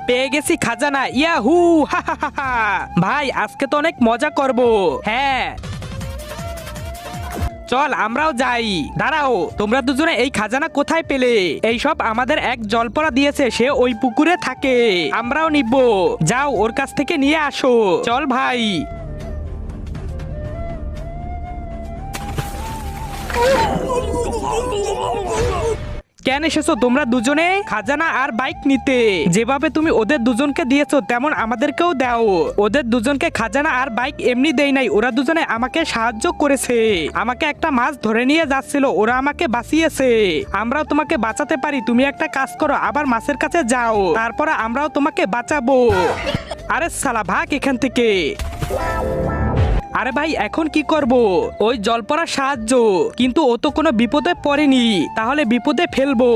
পেয়ে গেছি খাজানা, ইয়াহু হা হা হা হা। ভাই আজকে তো অনেক মজা করব। হ্যাঁ চল আমরাও যাই। দাঁড়াও, তোমরা দুজনে এই খাজানা কোথায় পেলে? এই সব আমাদের এক জলপরা দিয়েছে, সে ওই পুকুরে থাকে। আমরাও নিব, যাও ওর কাছ থেকে নিয়ে আসো। চল ভাই। কেন এসেছো তোমরা দুজনে? খাজানা আর বাইক নিতে। যেভাবে তুমি ওদের দুজনকে দিয়েছো তেমন আমাদেরকেও দাও। ওদের দুজনকে খাজানা আর বাইক এমনি দেই নাই, ওরা দুজনে আমাকে সাহায্য করেছে। আমাকে একটা মাছ ধরে নিয়ে যাচ্ছিল, ওরা আমাকে বাঁচিয়েছে। আমরাও তোমাকে বাঁচাতে পারি, তুমি একটা কাজ করো, আবার মাছের কাছে যাও, তারপরে আমরাও তোমাকে বাঁচাবো। আরে শালা ভাগ এখান থেকে। আরে ভাই এখন কি করব? ওই জলপরার সাহায্য, কিন্তু ও তো কোনো বিপদে পড়েনি, তাহলে বিপদে ফেলবো।